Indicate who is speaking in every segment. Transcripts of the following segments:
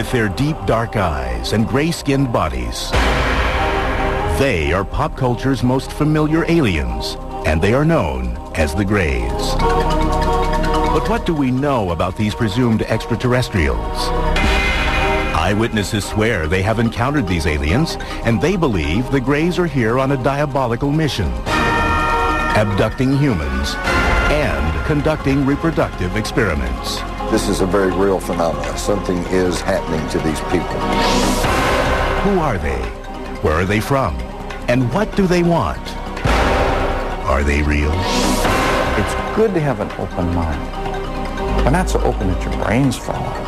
Speaker 1: with their deep dark eyes and gray-skinned bodies. They are pop culture's most familiar aliens, and they are known as the Greys. But what do we know about these presumed extraterrestrials? Eyewitnesses swear they have encountered these aliens, and they believe the Greys are here on a diabolical mission, abducting humans and conducting reproductive experiments.
Speaker 2: This is a very real phenomenon. Something is happening to these people.
Speaker 1: Who are they? Where are they from? And what do they want? Are they real?
Speaker 3: It's good to have an open mind, but not so open that your brains fall out.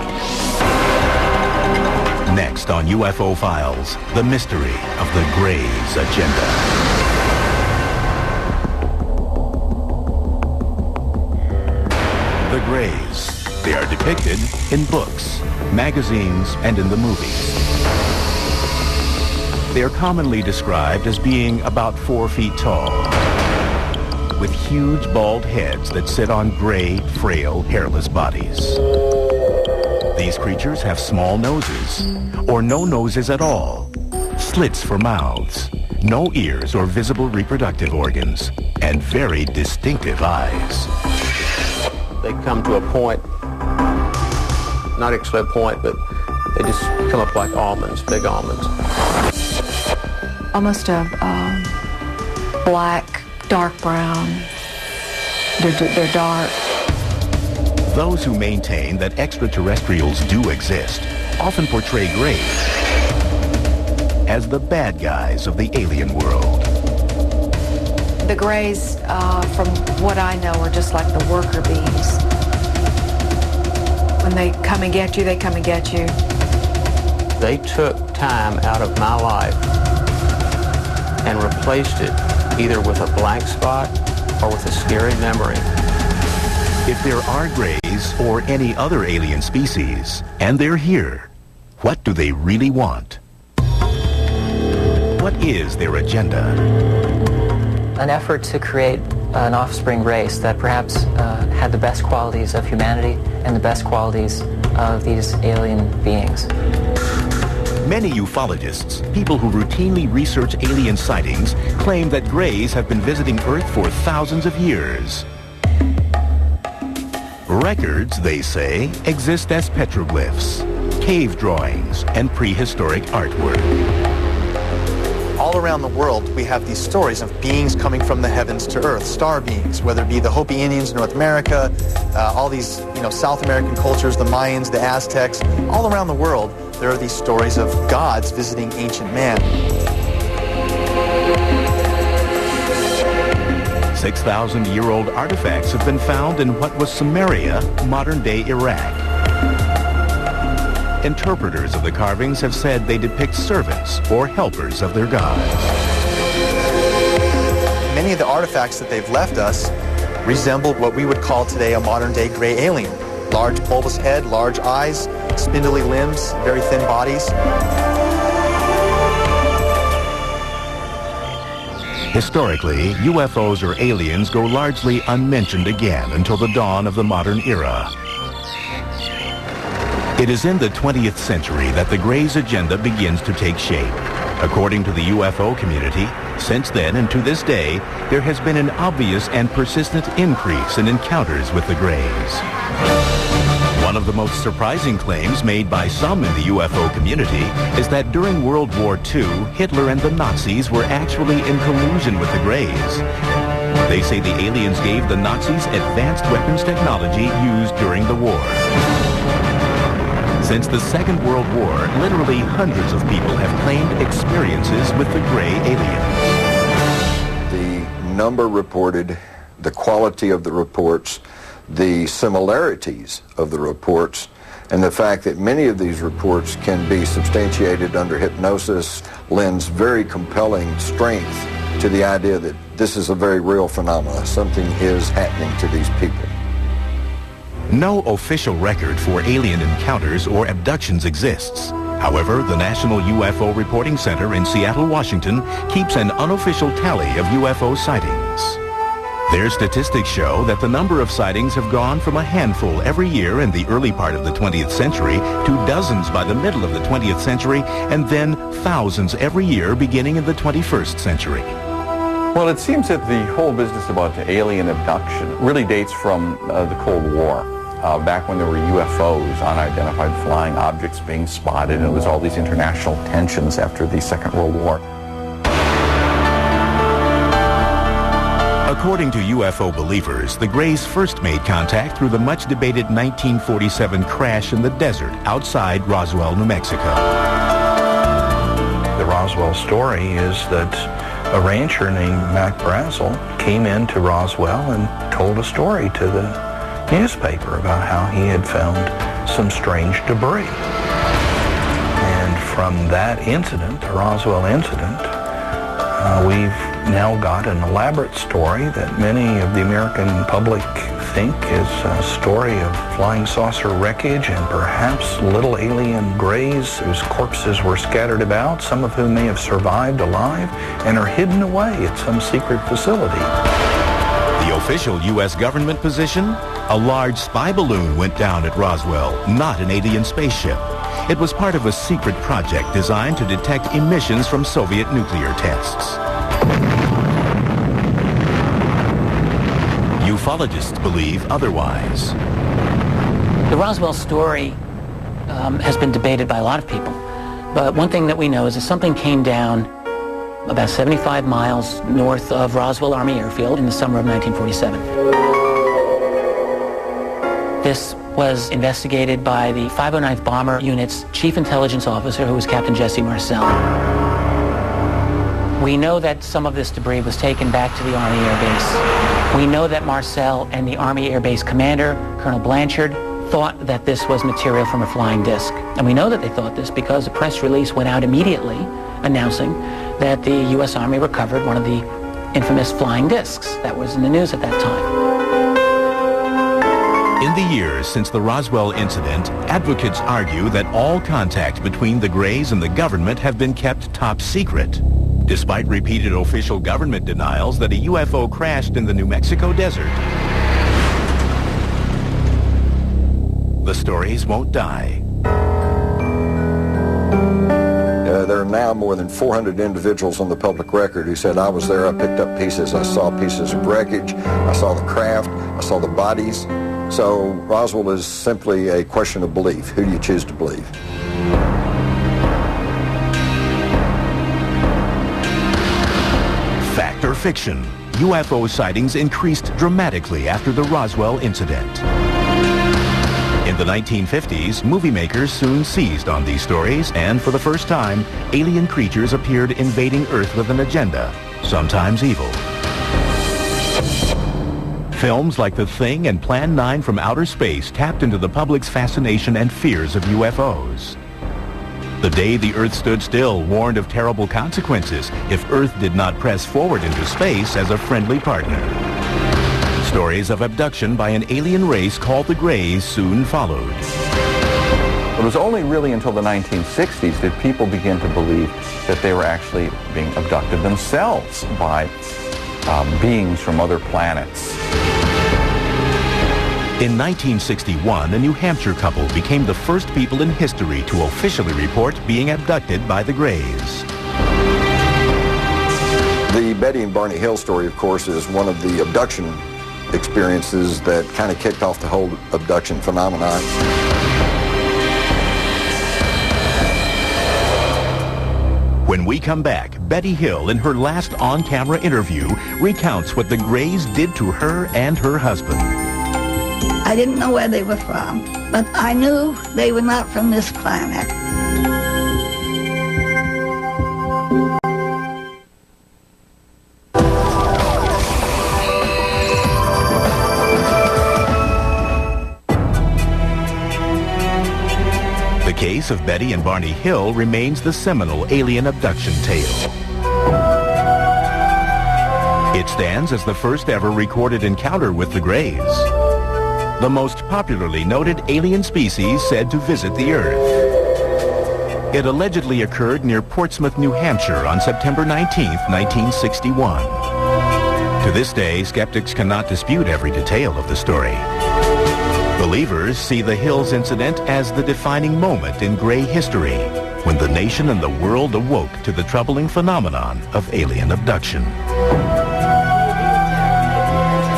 Speaker 1: Next on UFO Files, the mystery of the Greys' agenda. The Greys. They are depicted in books, magazines, and in the movies. They are commonly described as being about 4 feet tall, with huge bald heads that sit on gray, frail, hairless bodies. These creatures have small noses, or no noses at all, slits for mouths, no ears or visible reproductive organs, and very distinctive eyes.
Speaker 4: They come to a point, not actually a point, but they just come up like almonds, big almonds.
Speaker 5: Almost a black, dark brown. They're dark.
Speaker 1: Those who maintain that extraterrestrials do exist often portray Greys as the bad guys of the alien world.
Speaker 5: The Greys, from what I know, are just like the worker bees. When they come and get you, they come and get you.
Speaker 4: They took time out of my life and replaced it either with a blank spot or with a scary memory.
Speaker 1: If there are Greys or any other alien species, and they're here, what do they really want? What is their agenda?
Speaker 6: An effort to create an offspring race that perhaps had the best qualities of humanity and the best qualities of these alien beings.
Speaker 1: Many ufologists, people who routinely research alien sightings, claim that Greys have been visiting Earth for thousands of years. Records, they say, exist as petroglyphs, cave drawings, and prehistoric artwork.
Speaker 7: All around the world, we have these stories of beings coming from the heavens to Earth, star beings, whether it be the Hopi Indians in North America, all these, South American cultures, the Mayans, the Aztecs. All around the world, there are these stories of gods visiting ancient man.
Speaker 1: 6,000-year-old artifacts have been found in what was Samaria, modern-day Iraq. Interpreters of the carvings have said they depict servants or helpers of their gods.
Speaker 7: Many of the artifacts that they've left us resemble what we would call today a modern-day gray alien. Large bulbous head, large eyes, spindly limbs, very thin bodies.
Speaker 1: Historically, UFOs or aliens go largely unmentioned again until the dawn of the modern era. It is in the 20th century that the Greys' agenda begins to take shape. According to the UFO community, since then and to this day, there has been an obvious and persistent increase in encounters with the Greys. One of the most surprising claims made by some in the UFO community is that during World War II, Hitler and the Nazis were actually in collusion with the Greys. They say the aliens gave the Nazis advanced weapons technology used during the war. Since the Second World War, literally hundreds of people have claimed experiences with the gray aliens.
Speaker 2: The number reported, the quality of the reports, the similarities of the reports, and the fact that many of these reports can be substantiated under hypnosis lends very compelling strength to the idea that this is a very real phenomenon. Something is happening to these people.
Speaker 1: No official record for alien encounters or abductions exists. However, the National UFO Reporting Center in Seattle, Washington, keeps an unofficial tally of UFO sightings. Their statistics show that the number of sightings have gone from a handful every year in the early part of the 20th century to dozens by the middle of the 20th century, and then thousands every year beginning in the 21st century.
Speaker 3: Well, it seems that the whole business about alien abduction really dates from the Cold War. Back when there were UFOs, unidentified flying objects being spotted, and there was all these international tensions after the Second World War.
Speaker 1: According to UFO believers, the Greys first made contact through the much-debated 1947 crash in the desert outside Roswell, New Mexico.
Speaker 8: The Roswell story is that a rancher named Mac Brazel came into Roswell and told a story to the newspaper about how he had found some strange debris. And from that incident, the Roswell incident, we've now got an elaborate story that many of the American public think is a story of flying saucer wreckage and perhaps little alien greys whose corpses were scattered about, some of whom may have survived alive and are hidden away at some secret facility.
Speaker 1: The official U.S. government position? A large spy balloon went down at Roswell, not an alien spaceship. It was part of a secret project designed to detect emissions from Soviet nuclear tests. Ufologists believe otherwise.
Speaker 9: The Roswell story has been debated by a lot of people. But one thing that we know is that something came down about 75 miles north of Roswell Army Airfield in the summer of 1947. This was investigated by the 509th Bomber Unit's Chief Intelligence Officer, who was Captain Jesse Marcel. We know that some of this debris was taken back to the Army Air Base. We know that Marcel and the Army Air Base commander, Colonel Blanchard, thought that this was material from a flying disc. And we know that they thought this because a press release went out immediately announcing that the U.S. Army recovered one of the infamous flying discs that was in the news at that time.
Speaker 1: In the years since the Roswell incident, advocates argue that all contact between the Greys and the government have been kept top secret, despite repeated official government denials that a UFO crashed in the New Mexico desert. The stories won't die.
Speaker 2: There are now more than 400 individuals on the public record who said, I was there, I picked up pieces, I saw pieces of wreckage, I saw the craft, I saw the bodies. So Roswell is simply a question of belief. Who do you choose to believe?
Speaker 1: Fact or fiction? UFO sightings increased dramatically after the Roswell incident. In the 1950s, movie makers soon seized on these stories, and for the first time, alien creatures appeared invading Earth with an agenda, sometimes evil. Films like The Thing and Plan 9 from Outer Space tapped into the public's fascination and fears of UFOs. The Day the Earth Stood Still warned of terrible consequences if Earth did not press forward into space as a friendly partner. Stories of abduction by an alien race called the Greys soon followed.
Speaker 3: It was only really until the 1960s that people began to believe that they were actually being abducted themselves by beings from other planets.
Speaker 1: In 1961, a New Hampshire couple became the first people in history to officially report being abducted by the Greys.
Speaker 2: The Betty and Barney Hill story, of course, is one of the abduction experiences that kind of kicked off the whole abduction phenomenon.
Speaker 1: When we come back, Betty Hill, in her last on-camera interview, recounts what the Greys did to her and her husband.
Speaker 10: I didn't know where they were from, but I knew they were not from this planet.
Speaker 1: The case of Betty and Barney Hill remains the seminal alien abduction tale. It stands as the first ever recorded encounter with the Greys, the most popularly noted alien species said to visit the Earth. It allegedly occurred near Portsmouth, New Hampshire on September 19, 1961. To this day, skeptics cannot dispute every detail of the story. Believers see the Hills incident as the defining moment in gray history, when the nation and the world awoke to the troubling phenomenon of alien abduction.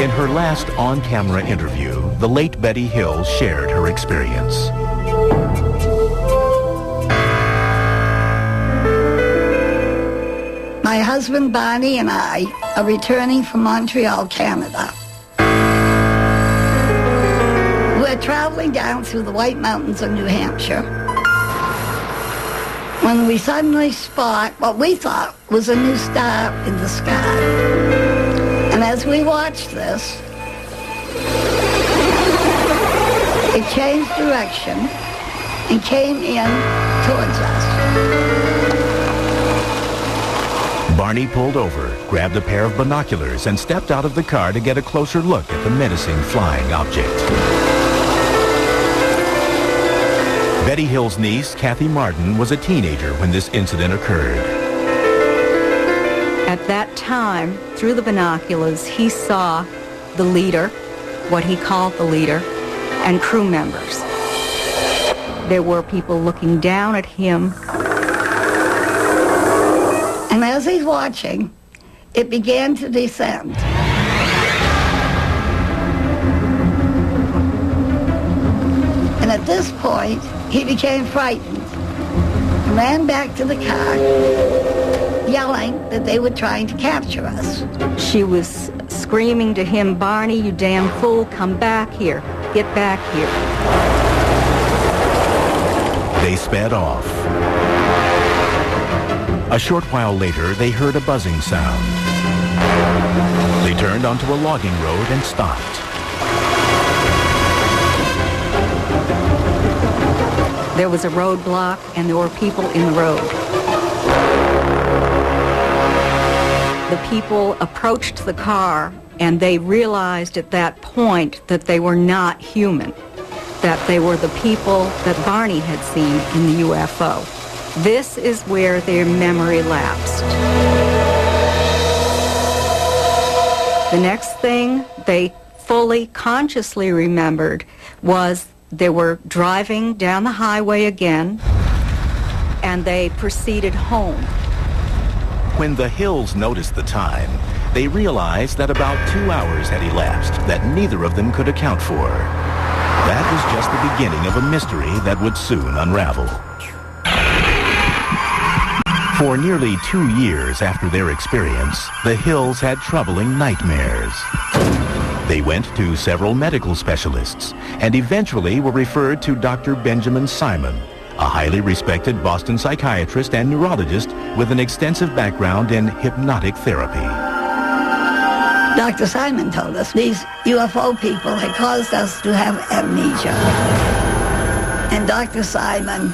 Speaker 1: In her last on-camera interview, the late Betty Hill shared her experience.
Speaker 10: My husband Barney and I are returning from Montreal, Canada. We're traveling down through the White Mountains of New Hampshire when we suddenly spot what we thought was a new star in the sky. And as we watched this, it changed direction and came in towards us.
Speaker 1: Barney pulled over, grabbed a pair of binoculars, and stepped out of the car to get a closer look at the menacing flying object. Betty Hill's niece, Kathy Martin, was a teenager when this incident occurred.
Speaker 11: At that time, through the binoculars, he saw the leader, what he called the leader, and crew members. There were people looking down at him.
Speaker 10: And as he's watching, it began to descend. And at this point, he became frightened, ran back to the car, yelling that they were trying to capture us.
Speaker 11: She was screaming to him, "Barney, you damn fool, come back here. Get back here."
Speaker 1: They sped off. A short while later, they heard a buzzing sound. They turned onto a logging road and stopped.
Speaker 11: There was a roadblock, and there were people in the road. The people approached the car, and they realized at that point that they were not human, that they were the people that Barney had seen in the UFO. This is where their memory lapsed. The next thing they fully consciously remembered was they were driving down the highway again, and they proceeded home.
Speaker 1: When the Hills noticed the time, they realized that about 2 hours had elapsed that neither of them could account for. That was just the beginning of a mystery that would soon unravel. For nearly 2 years after their experience, the Hills had troubling nightmares. They went to several medical specialists and eventually were referred to Dr. Benjamin Simon, a highly respected Boston psychiatrist and neurologist with an extensive background in hypnotic therapy.
Speaker 10: Dr. Simon told us these UFO people had caused us to have amnesia. And Dr. Simon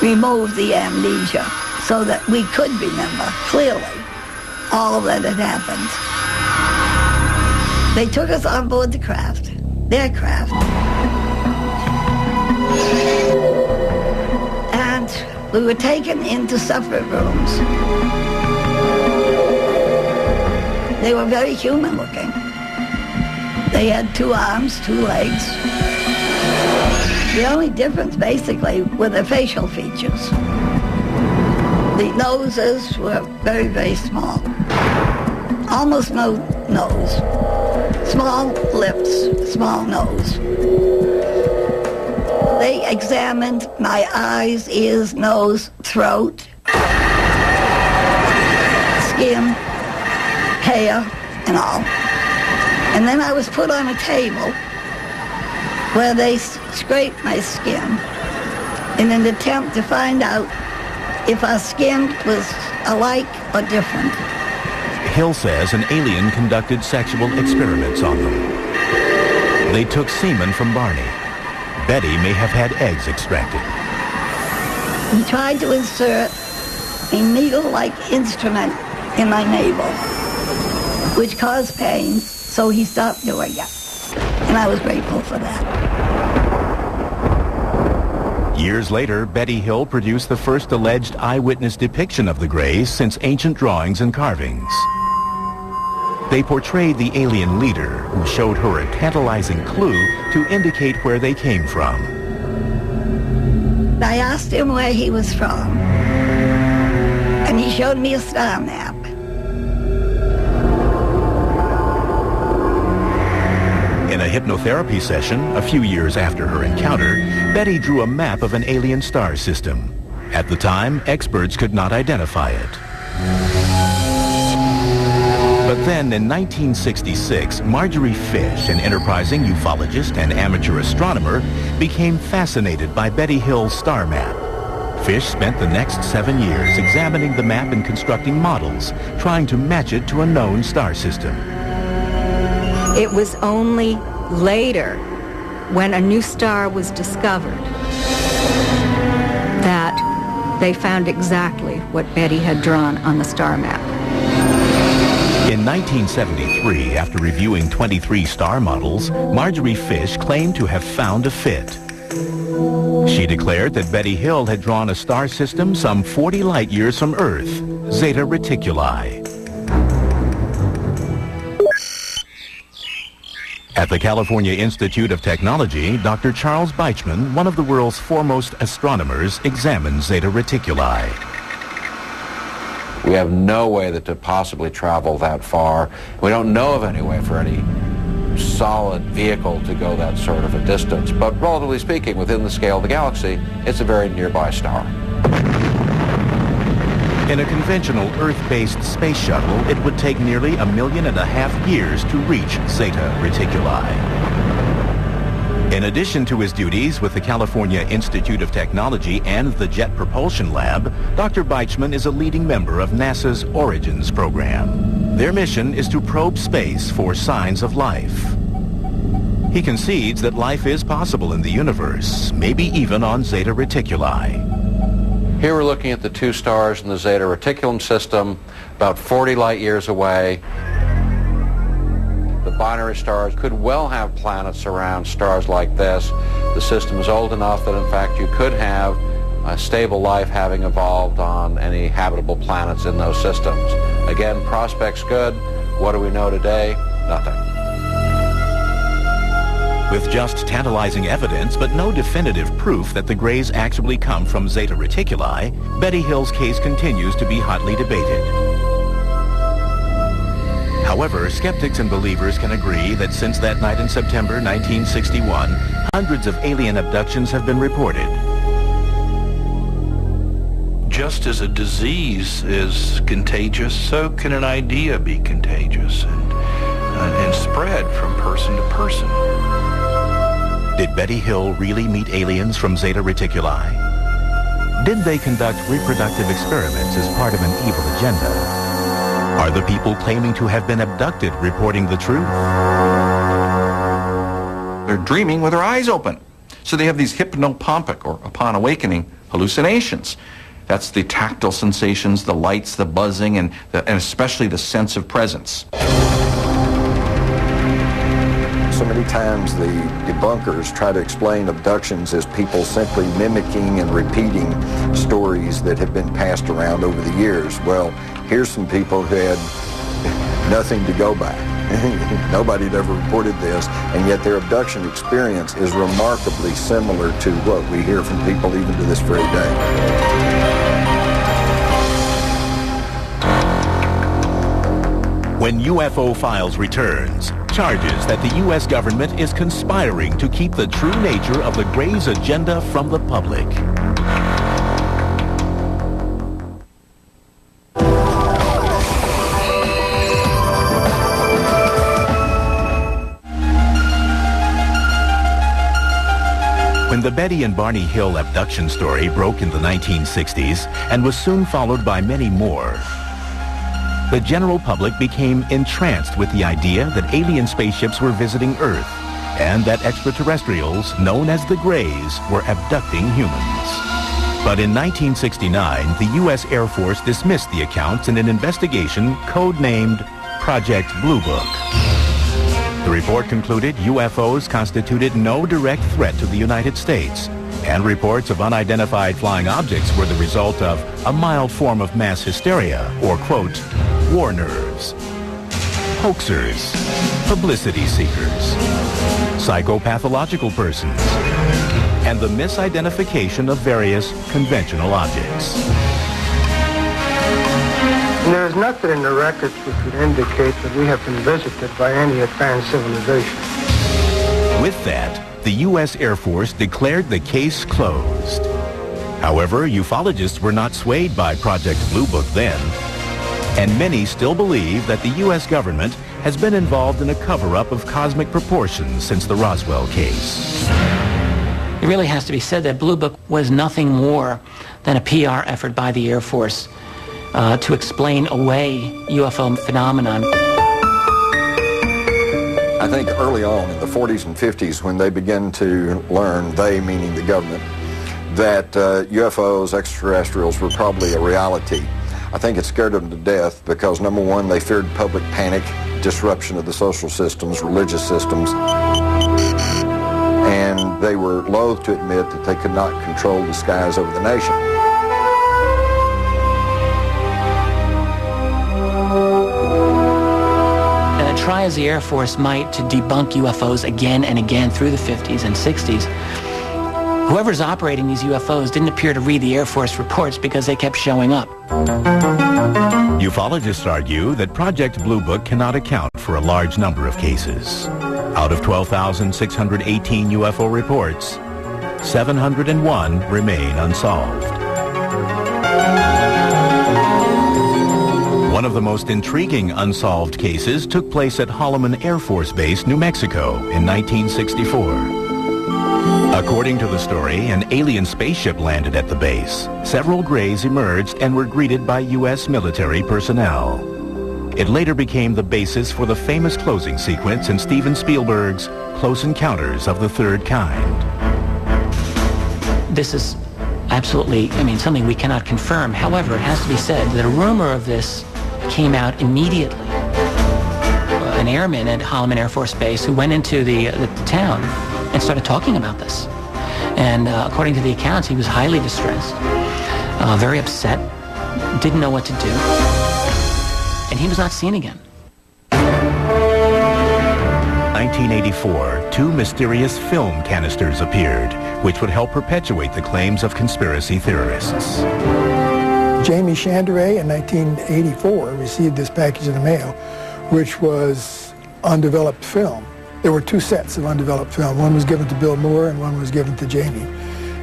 Speaker 10: removed the amnesia so that we could remember clearly all that had happened. They took us on board the craft, their craft. And we were taken into separate rooms. They were very human looking. They had 2 arms, 2 legs. The only difference basically were the facial features. The noses were very, very small. Almost no nose. Small lips, small nose. They examined my eyes, ears, nose, throat, skin, hair, and all. And then I was put on a table where they scraped my skin in an attempt to find out if our skin was alike or different.
Speaker 1: Hill says an alien conducted sexual experiments on them. They took semen from Barney. Betty may have had eggs extracted.
Speaker 10: He tried to insert a needle-like instrument in my navel, which caused pain, so he stopped doing it. And I was grateful for that.
Speaker 1: Years later, Betty Hill produced the first alleged eyewitness depiction of the Greys since ancient drawings and carvings. They portrayed the alien leader, who showed her a tantalizing clue to indicate where they came from.
Speaker 10: I asked him where he was from, and he showed me a star map.
Speaker 1: In a hypnotherapy session, a few years after her encounter, Betty drew a map of an alien star system. At the time, experts could not identify it. But then, in 1966, Marjorie Fish, an enterprising ufologist and amateur astronomer, became fascinated by Betty Hill's star map. Fish spent the next 7 years examining the map and constructing models, trying to match it to a known star system.
Speaker 11: It was only later, when a new star was discovered, that they found exactly what Betty had drawn on the star map.
Speaker 1: In 1973, after reviewing 23 star models, Marjorie Fish claimed to have found a fit. She declared that Betty Hill had drawn a star system some 40 light years from Earth, Zeta Reticuli. At the California Institute of Technology, Dr. Charles Beichman, one of the world's foremost astronomers, examined Zeta Reticuli.
Speaker 12: We have no way to possibly travel that far. We don't know of any way for any solid vehicle to go that sort of a distance. But relatively speaking, within the scale of the galaxy, it's a very nearby star.
Speaker 1: In a conventional Earth-based space shuttle, it would take nearly 1.5 million years to reach Zeta Reticuli. In addition to his duties with the California Institute of Technology and the Jet Propulsion Lab, Dr. Beichman is a leading member of NASA's Origins program. Their mission is to probe space for signs of life. He concedes that life is possible in the universe, maybe even on Zeta Reticuli.
Speaker 12: Here we're looking at the two stars in the Zeta Reticulum system, about 40 light years away. The binary stars could well have planets around stars like this. The system is old enough that, in fact, you could have a stable life having evolved on any habitable planets in those systems. Again, prospects good. What do we know today? Nothing.
Speaker 1: With just tantalizing evidence, but no definitive proof that the Greys actually come from Zeta Reticuli, Betty Hill's case continues to be hotly debated. However, skeptics and believers can agree that since that night in September 1961, hundreds of alien abductions have been reported.
Speaker 8: Just as a disease is contagious, so can an idea be contagious and spread from person to person.
Speaker 1: Did Betty Hill really meet aliens from Zeta Reticuli? Did they conduct reproductive experiments as part of an evil agenda? Are the people claiming to have been abducted reporting the truth?
Speaker 3: They're dreaming with their eyes open. So they have these hypnopompic, or upon awakening, hallucinations. That's the tactile sensations, the lights, the buzzing, and especially the sense of presence.
Speaker 2: So many times the debunkers try to explain abductions as people simply mimicking and repeating stories that have been passed around over the years. Well, here's some people who had nothing to go by. Nobody had ever reported this, and yet their abduction experience is remarkably similar to what we hear from people even to this very day.
Speaker 1: When UFO Files returns, charges that the U.S. government is conspiring to keep the true nature of the Greys' agenda from the public. When the Betty and Barney Hill abduction story broke in the 1960s and was soon followed by many more, the general public became entranced with the idea that alien spaceships were visiting Earth and that extraterrestrials, known as the Greys, were abducting humans. But in 1969, the U.S. Air Force dismissed the accounts in an investigation codenamed Project Blue Book. The report concluded UFOs constituted no direct threat to the United States, and reports of unidentified flying objects were the result of a mild form of mass hysteria, or, quote, war nerves. hoaxers, publicity seekers, psychopathological persons, and the misidentification of various conventional objects.
Speaker 13: There's nothing in the records which would indicate that we have been visited by any advanced civilization.
Speaker 1: With that, the U.S. Air Force declared the case closed. However, ufologists were not swayed by Project Blue Book then, and many still believe that the U.S. government has been involved in a cover-up of cosmic proportions since the Roswell case.
Speaker 9: It really has to be said that Blue Book was nothing more than a PR effort by the Air Force to explain away UFO phenomenon.
Speaker 2: I think early on in the 40s and 50s, when they began to learn, they meaning the government, that UFOs, extraterrestrials, were probably a reality, I think it scared them to death because, number one, they feared public panic, disruption of the social systems, religious systems, and they were loath to admit that they could not control the skies over the nation.
Speaker 9: Try as the Air Force might to debunk UFOs again and again through the 50s and 60s, whoever's operating these UFOs didn't appear to read the Air Force reports because they kept showing up.
Speaker 1: Ufologists argue that Project Blue Book cannot account for a large number of cases. Out of 12,618 UFO reports, 701 remain unsolved. One of the most intriguing unsolved cases took place at Holloman Air Force Base, New Mexico in 1964. According to the story, an alien spaceship landed at the base. Several Greys emerged and were greeted by U.S. military personnel. It later became the basis for the famous closing sequence in Steven Spielberg's Close Encounters of the Third Kind.
Speaker 9: This is absolutely, something we cannot confirm. However, it has to be said that a rumor of this came out immediately. An airman at Holloman Air Force Base who went into the town and started talking about this. And according to the accounts, he was highly distressed, very upset, didn't know what to do, and he was not seen again.
Speaker 1: 1984, two mysterious film canisters appeared, which would help perpetuate the claims of conspiracy theorists.
Speaker 14: Jamie Chandray in 1984 received this package in the mail, which was undeveloped film. There were two sets of undeveloped film. One was given to Bill Moore and one was given to Jamie.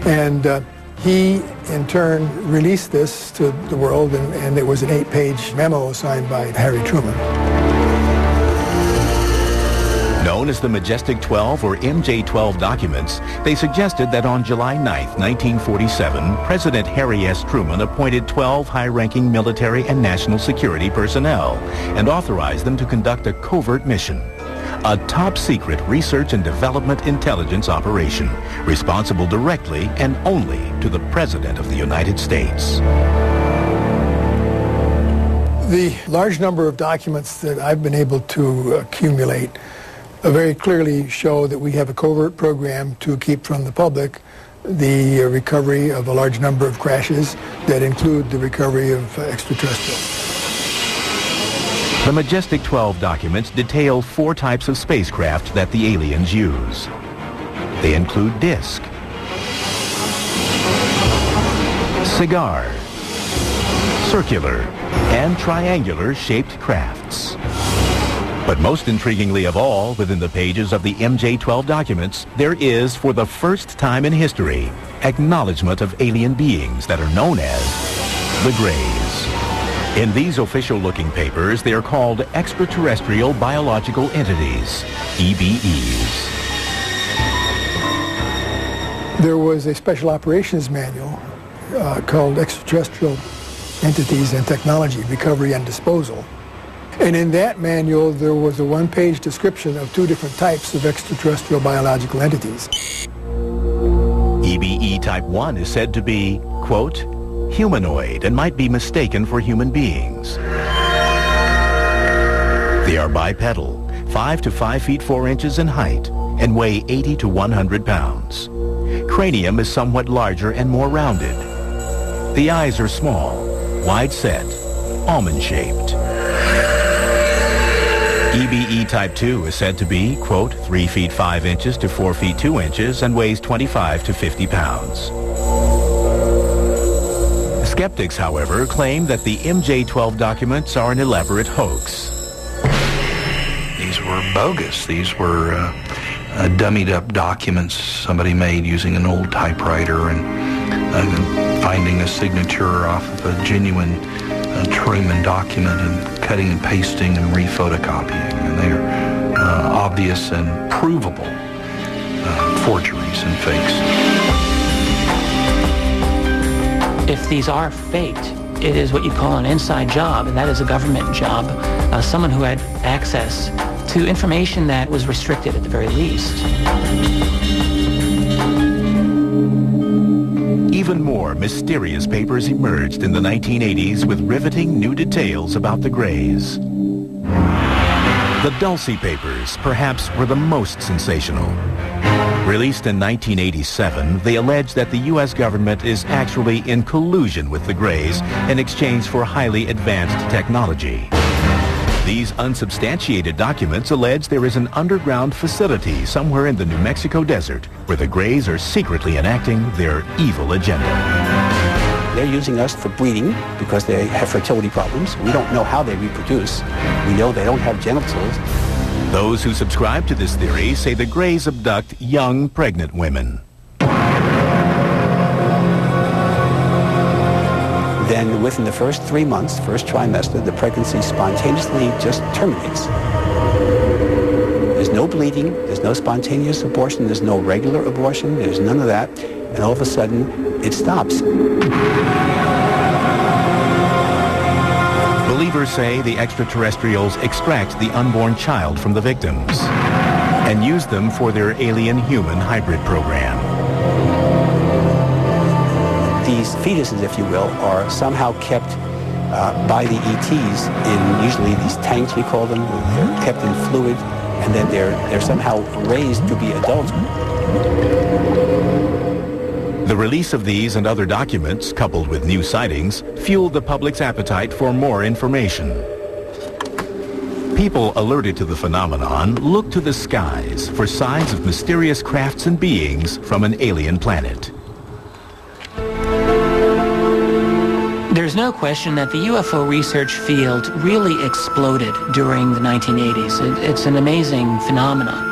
Speaker 14: And he, in turn, released this to the world, and it was an 8-page memo signed by Harry Truman.
Speaker 1: Known as the Majestic 12 or MJ-12 documents, they suggested that on July 9, 1947, President Harry S. Truman appointed 12 high-ranking military and national security personnel and authorized them to conduct a covert mission, a top-secret research and development intelligence operation responsible directly and only to the President of the United States.
Speaker 14: The large number of documents that I've been able to accumulate very clearly show that we have a covert program to keep from the public the recovery of a large number of crashes that include the recovery of extraterrestrials.
Speaker 1: The Majestic 12 documents detail 4 types of spacecraft that the aliens use. They include disc, cigar, circular, and triangular-shaped crafts. But most intriguingly of all, within the pages of the MJ-12 documents, there is, for the first time in history, acknowledgement of alien beings that are known as the Greys. In these official-looking papers, they are called Extraterrestrial Biological Entities, EBEs.
Speaker 14: There was a special operations manual called Extraterrestrial Entities and Technology, Recovery and Disposal. And in that manual, there was a 1-page description of 2 different types of extraterrestrial biological entities.
Speaker 1: EBE Type 1 is said to be, quote, humanoid and might be mistaken for human beings. They are bipedal, 5 to 5 feet 4 inches in height, and weigh 80 to 100 pounds. Cranium is somewhat larger and more rounded. The eyes are small, wide set, almond-shaped. EBE Type 2 is said to be, quote, 3 feet 5 inches to 4 feet 2 inches and weighs 25 to 50 pounds. Skeptics, however, claim that the MJ-12 documents are an elaborate hoax.
Speaker 8: These were bogus. These were dummied up documents somebody made using an old typewriter and finding a signature off of a genuine Truman document and cutting and pasting and re-photocopying. And they're obvious and provable forgeries and fakes.
Speaker 9: If these are faked, it is what you call an inside job, and that is a government job. Someone who had access to information that was restricted at the very least.
Speaker 1: Even more mysterious papers emerged in the 1980s with riveting new details about the Greys. The Dulce papers, perhaps, were the most sensational. Released in 1987, they allege that the U.S. government is actually in collusion with the Greys in exchange for highly advanced technology. These unsubstantiated documents allege there is an underground facility somewhere in the New Mexico desert where the Greys are secretly enacting their evil agenda.
Speaker 15: They're using us for breeding because they have fertility problems. We don't know how they reproduce. We know they don't have genitals.
Speaker 1: Those who subscribe to this theory say the Greys abduct young, pregnant women.
Speaker 15: Then within the first 3 months, first trimester, the pregnancy spontaneously just terminates. There's no bleeding, there's no spontaneous abortion, there's no regular abortion, there's none of that, and all of a sudden, it stops.
Speaker 1: Believers say the extraterrestrials extract the unborn child from the victims and use them for their alien-human hybrid program.
Speaker 15: These fetuses, if you will, are somehow kept by the ETs in usually these tanks, we call them. They're kept in fluid, and then they're somehow raised to be adults.
Speaker 1: The release of these and other documents, coupled with new sightings, fueled the public's appetite for more information. People alerted to the phenomenon looked to the skies for signs of mysterious crafts and beings from an alien planet.
Speaker 9: There's no question that the UFO research field really exploded during the 1980s. It's an amazing phenomenon.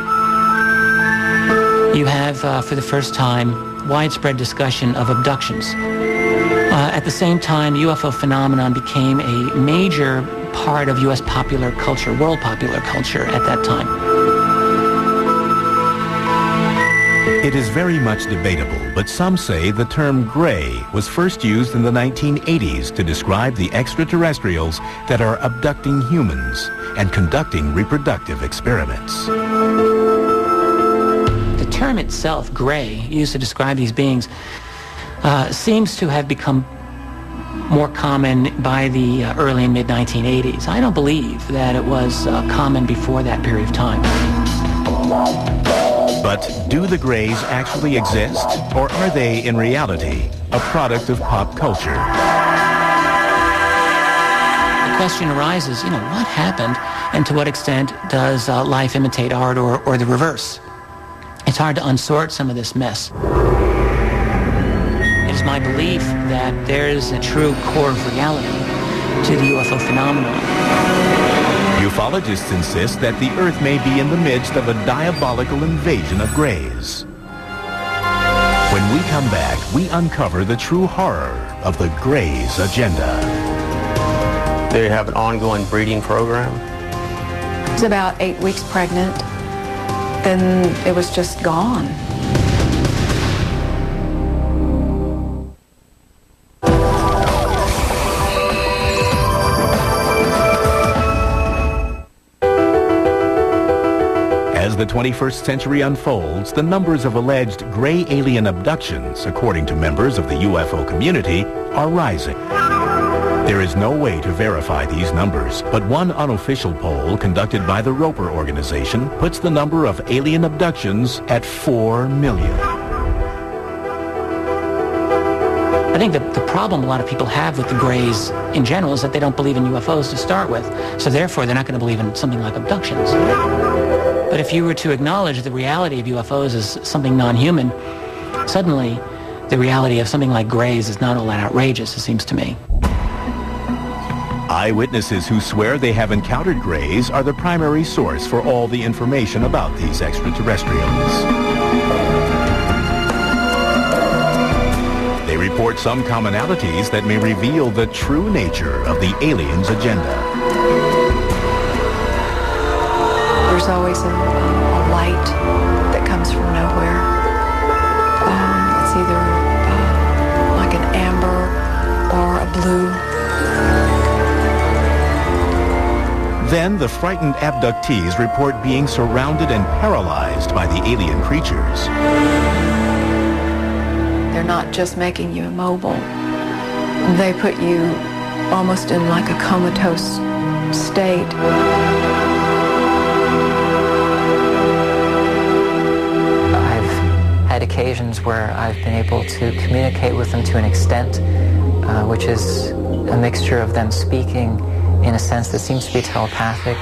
Speaker 9: You have, for the first time, widespread discussion of abductions. At the same time, the UFO phenomenon became a major part of U.S. popular culture, world popular culture at that time.
Speaker 1: It is very much debatable, but some say the term gray was first used in the 1980s to describe the extraterrestrials that are abducting humans and conducting reproductive experiments.
Speaker 9: The term itself, gray, used to describe these beings, seems to have become more common by the early and mid-1980s. I don't believe that it was common before that period of time.
Speaker 1: But do the Greys actually exist, or are they, in reality, a product of pop culture?
Speaker 9: The question arises, what happened, and to what extent does life imitate art, or the reverse? It's hard to unsort some of this mess. It is my belief that there is a true core of reality to the UFO phenomenon.
Speaker 1: Ufologists insist that the Earth may be in the midst of a diabolical invasion of Greys. When we come back, we uncover the true horror of the Greys' agenda.
Speaker 4: They have an ongoing breeding program.
Speaker 5: I was about 8 weeks pregnant. Then it was just gone.
Speaker 1: As the 21st century unfolds, the numbers of alleged gray alien abductions, according to members of the UFO community, are rising. There is no way to verify these numbers, but one unofficial poll conducted by the Roper organization puts the number of alien abductions at 4 million.
Speaker 9: I think that the problem a lot of people have with the Greys in general is that they don't believe in UFOs to start with, so therefore they're not going to believe in something like abductions. But if you were to acknowledge the reality of UFOs as something non-human, suddenly the reality of something like Greys is not all that outrageous, it seems to me.
Speaker 1: Eyewitnesses who swear they have encountered Greys are the primary source for all the information about these extraterrestrials. They report some commonalities that may reveal the true nature of the aliens' agenda.
Speaker 5: There's always a light that comes from nowhere. It's either like an amber or a blue.
Speaker 1: Then the frightened abductees report being surrounded and paralyzed by the alien creatures.
Speaker 5: They're not just making you immobile. They put you almost in like a comatose state.
Speaker 6: I've had occasions where I've been able to communicate with them to an extent which is a mixture of them speaking in a sense that seems to be telepathic.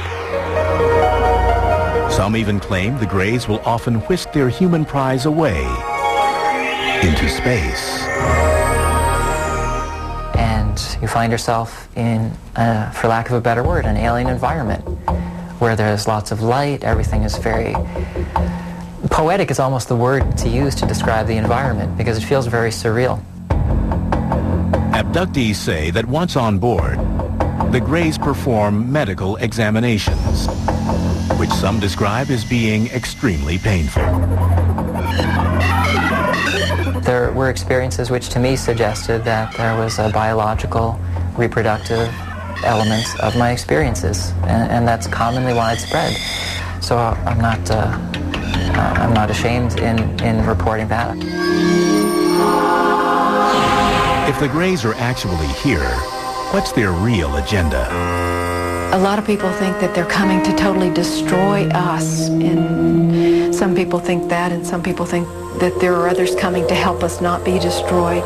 Speaker 1: Some even claim the Greys will often whisk their human prize away into space.
Speaker 6: And you find yourself in, for lack of a better word, an alien environment where there's lots of light, everything is very... Poetic is almost the word to use to describe the environment because it feels very surreal.
Speaker 1: Abductees say that once on board, the Greys perform medical examinations, which some describe as being extremely painful.
Speaker 6: There were experiences which to me suggested that there was a biological, reproductive element of my experiences, and that's commonly widespread. So I'm not ashamed in reporting that.
Speaker 1: If the Greys are actually here, what's their real agenda?
Speaker 5: A lot of people think that they're coming to totally destroy us, and some people think that, and some people think that there are others coming to help us not be destroyed.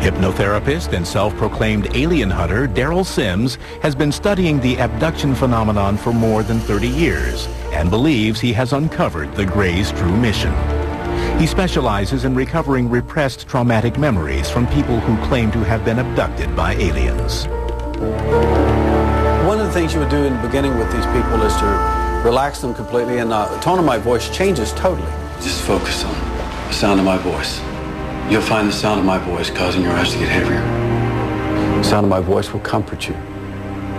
Speaker 1: Hypnotherapist and self-proclaimed alien hunter Daryl Sims has been studying the abduction phenomenon for more than 30 years and believes he has uncovered the Greys' true mission. He specializes in recovering repressed traumatic memories from people who claim to have been abducted by aliens.
Speaker 16: One of the things you would do in the beginning with these people is to relax them completely, and the tone of my voice changes totally.
Speaker 17: Just focus on the sound of my voice. You'll find the sound of my voice causing your eyes to get heavier.
Speaker 16: The sound of my voice will comfort you.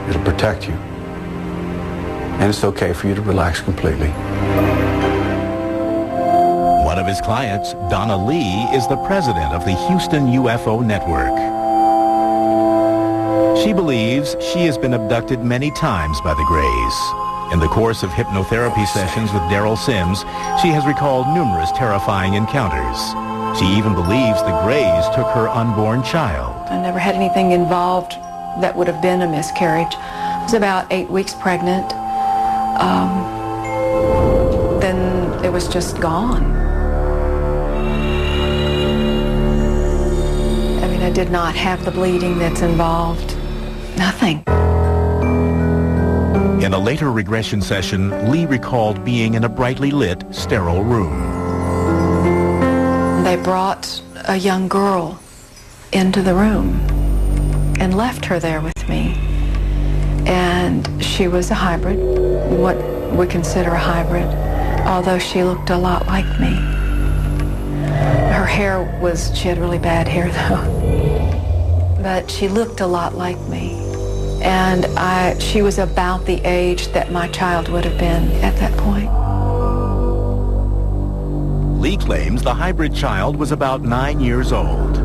Speaker 16: It'll protect you. And it's okay for you to relax completely.
Speaker 1: One of his clients, Donna Lee, is the president of the Houston UFO Network. She believes she has been abducted many times by the Greys. In the course of hypnotherapy sessions with Daryl Sims, she has recalled numerous terrifying encounters. She even believes the Greys took her unborn child.
Speaker 5: I never had anything involved that would have been a miscarriage. I was about 8 weeks pregnant. Then it was just gone. I mean, I did not have the bleeding that's involved. Nothing.
Speaker 1: In a later regression session, Lee recalled being in a brightly lit, sterile room.
Speaker 5: They brought a young girl into the room and left her there with me. And she was a hybrid, what we consider a hybrid, although she looked a lot like me. Her hair was, she had really bad hair though, but she looked a lot like me. And she was about the age that my child would have been at that point.
Speaker 1: Lee claims the hybrid child was about 9 years old.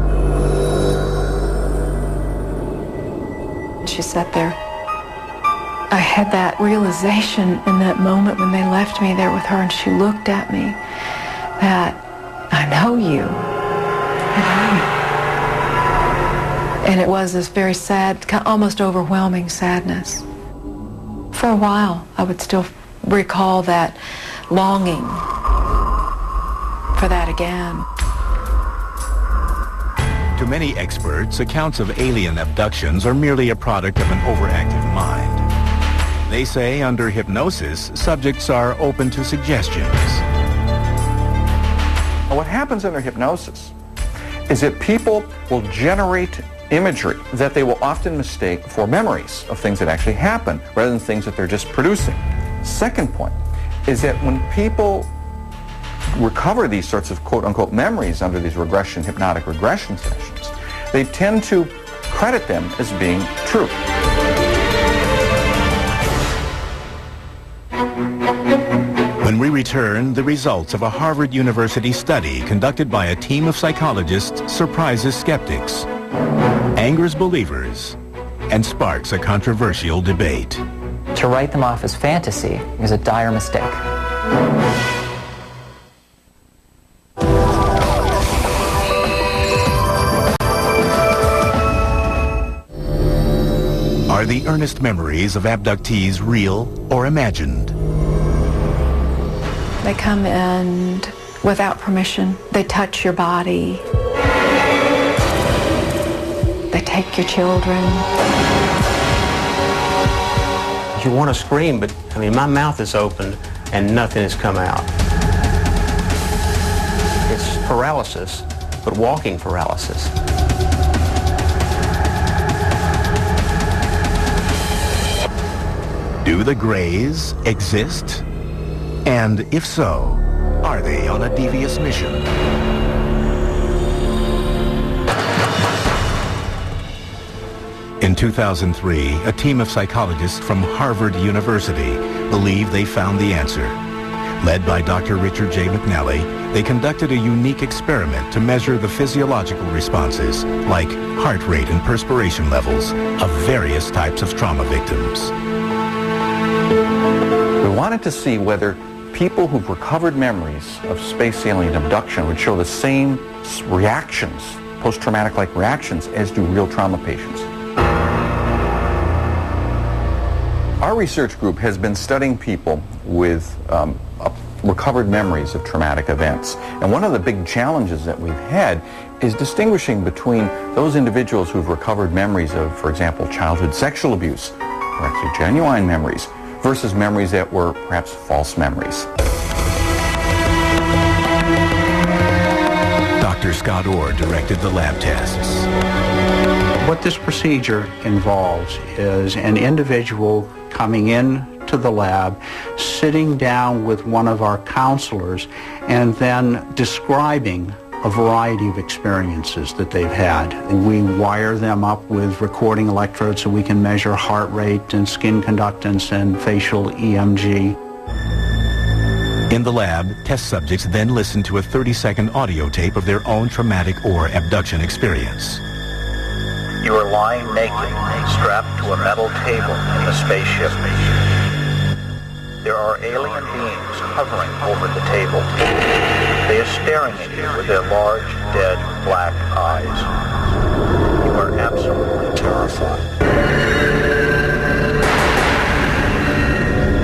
Speaker 5: She sat there. I had that realization in that moment when they left me there with her and she looked at me that I know you. I know you. And it was this very sad, almost overwhelming sadness. For a while, I would still recall that longing for that again.
Speaker 1: To many experts, accounts of alien abductions are merely a product of an overactive mind. They say under hypnosis, subjects are open to suggestions.
Speaker 3: What happens under hypnosis is that people will generate imagery that they will often mistake for memories of things that actually happen rather than things that they're just producing. Second point is that when people recover these sorts of quote-unquote memories under these hypnotic regression sessions, they tend to credit them as being true.
Speaker 1: When we return, the results of a Harvard University study conducted by a team of psychologists surprises skeptics, angers believers, and sparks a controversial debate.
Speaker 6: To write them off as fantasy is a dire mistake.
Speaker 1: Are the earnest memories of abductees real or imagined?
Speaker 5: They come in without permission. They touch your body. They take your children.
Speaker 4: You want to scream, but I mean, my mouth is open and nothing has come out. It's paralysis, but walking paralysis.
Speaker 1: Do the Greys exist? And if so, are they on a devious mission? In 2003, a team of psychologists from Harvard University believed they found the answer. Led by Dr. Richard J. McNally, they conducted a unique experiment to measure the physiological responses, like heart rate and perspiration levels, of various types of trauma victims.
Speaker 3: We wanted to see whether people who've recovered memories of space alien abduction would show the same reactions, post-traumatic-like reactions, as do real trauma patients. Our research group has been studying people with recovered memories of traumatic events. And one of the big challenges that we've had is distinguishing between those individuals who've recovered memories of, for example, childhood sexual abuse, or actually genuine memories, versus memories that were perhaps false memories.
Speaker 1: Dr. Scott Orr directed the lab tests.
Speaker 18: What this procedure involves is an individual coming in to the lab, sitting down with one of our counselors, and then describing a variety of experiences that they've had. We wire them up with recording electrodes so we can measure heart rate and skin conductance and facial EMG.
Speaker 1: In the lab, test subjects then listen to a 30-second audio tape of their own traumatic or abduction experience.
Speaker 19: You are lying naked, strapped to a metal table in the spaceship. There are alien beings hovering over the table. They are staring at you with their large, dead, black eyes. You are absolutely terrified.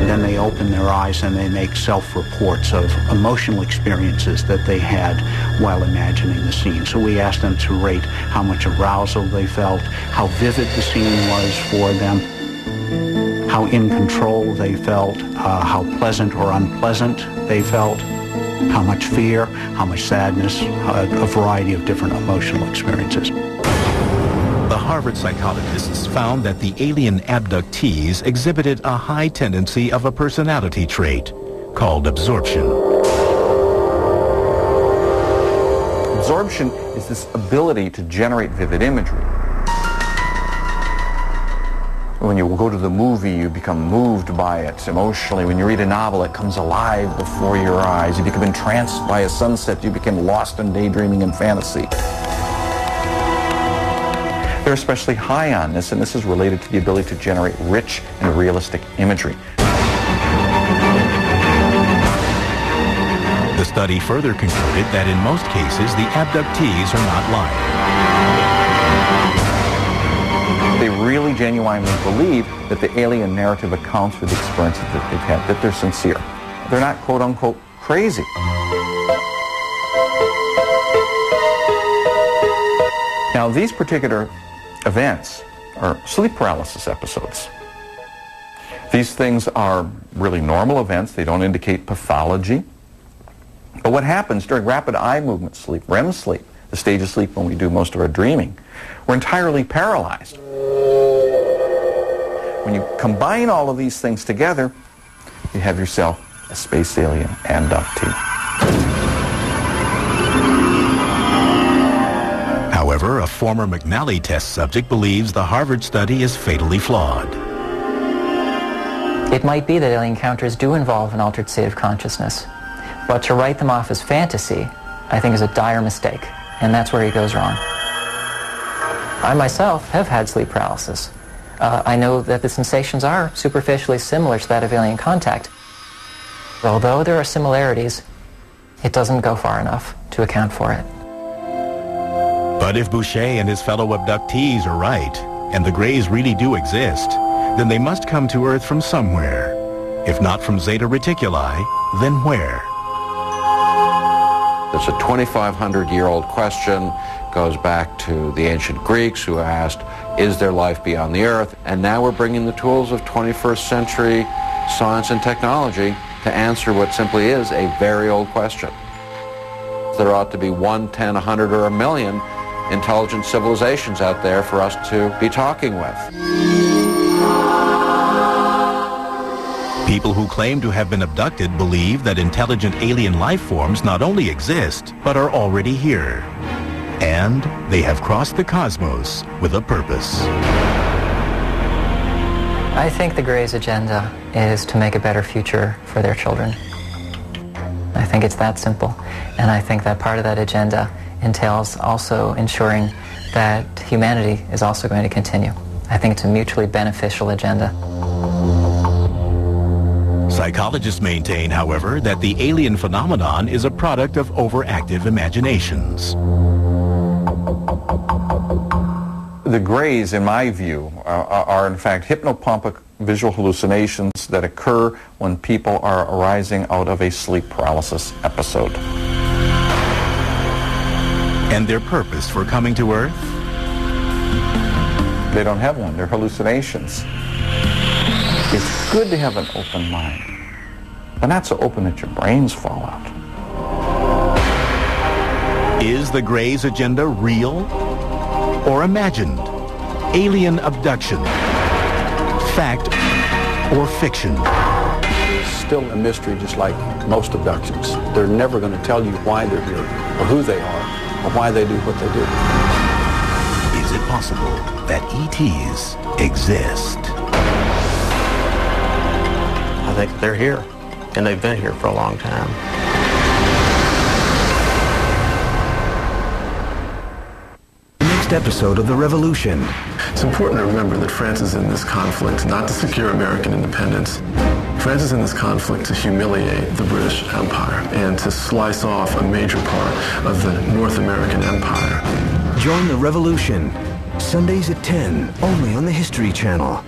Speaker 18: Then they open their eyes and they make self-reports of emotional experiences that they had while imagining the scene. So we asked them to rate how much arousal they felt, how vivid the scene was for them, how in control they felt, how pleasant or unpleasant they felt, how much fear, how much sadness, a variety of different emotional experiences.
Speaker 1: The Harvard psychologists found that the alien abductees exhibited a high tendency of a personality trait called absorption.
Speaker 3: Absorption is this ability to generate vivid imagery. When you go to the movie, you become moved by it emotionally. When you read a novel, it comes alive before your eyes. You become entranced by a sunset. You become lost in daydreaming and fantasy. They're especially high on this, and this is related to the ability to generate rich and realistic imagery.
Speaker 1: The study further concluded that in most cases, the abductees are not lying.
Speaker 3: They really genuinely believe that the alien narrative accounts for the experiences that they've had, that they're sincere. They're not quote-unquote crazy. Now, these particular events are sleep paralysis episodes. These things are really normal events. They don't indicate pathology. But what happens during rapid eye movement sleep, REM sleep, the stage of sleep when we do most of our dreaming, we're entirely paralyzed. When you combine all of these things together, you have yourself a space alien abductee.
Speaker 1: However, a former McNally test subject believes the Harvard study is fatally flawed.
Speaker 6: It might be that alien encounters do involve an altered state of consciousness, but to write them off as fantasy, I think, is a dire mistake, and that's where he goes wrong. I myself have had sleep paralysis. I know that the sensations are superficially similar to that of alien contact. Although there are similarities, it doesn't go far enough to account for it.
Speaker 1: But if Boucher and his fellow abductees are right, and the Greys really do exist, then they must come to Earth from somewhere. If not from Zeta Reticuli, then where?
Speaker 12: It's a 2,500-year-old question, goes back to the ancient Greeks who asked, is there life beyond the Earth? And now we're bringing the tools of 21st century science and technology to answer what simply is a very old question. There ought to be 1, 10, 100, or 1 million intelligent civilizations out there for us to be talking with.
Speaker 1: People who claim to have been abducted believe that intelligent alien life forms not only exist, but are already here. And they have crossed the cosmos with a purpose.
Speaker 6: I think the Greys' agenda is to make a better future for their children. I think it's that simple. And I think that part of that agenda entails also ensuring that humanity is also going to continue. I think it's a mutually beneficial agenda.
Speaker 1: Psychologists maintain, however, that the alien phenomenon is a product of overactive imaginations.
Speaker 3: The Greys, in my view, are in fact hypnopompic visual hallucinations that occur when people are arising out of a sleep paralysis episode.
Speaker 1: And their purpose for coming to Earth?
Speaker 3: They don't have one. They're hallucinations. It's good to have an open mind, but not so open that your brains fall out.
Speaker 1: Is the Greys' agenda real or imagined? Alien abduction? Fact or fiction?
Speaker 16: It's still a mystery, just like most abductions. They're never going to tell you why they're here, or who they are, or why they do what they do.
Speaker 1: Is it possible that ETs exist?
Speaker 4: I think they're here, and they've been here for a long time.
Speaker 20: Next episode of The Revolution.
Speaker 21: It's important to remember that France is in this conflict not to secure American independence. France is in this conflict to humiliate the British Empire and to slice off a major part of the North American Empire.
Speaker 20: Join The Revolution, Sundays at 10, only on the History Channel.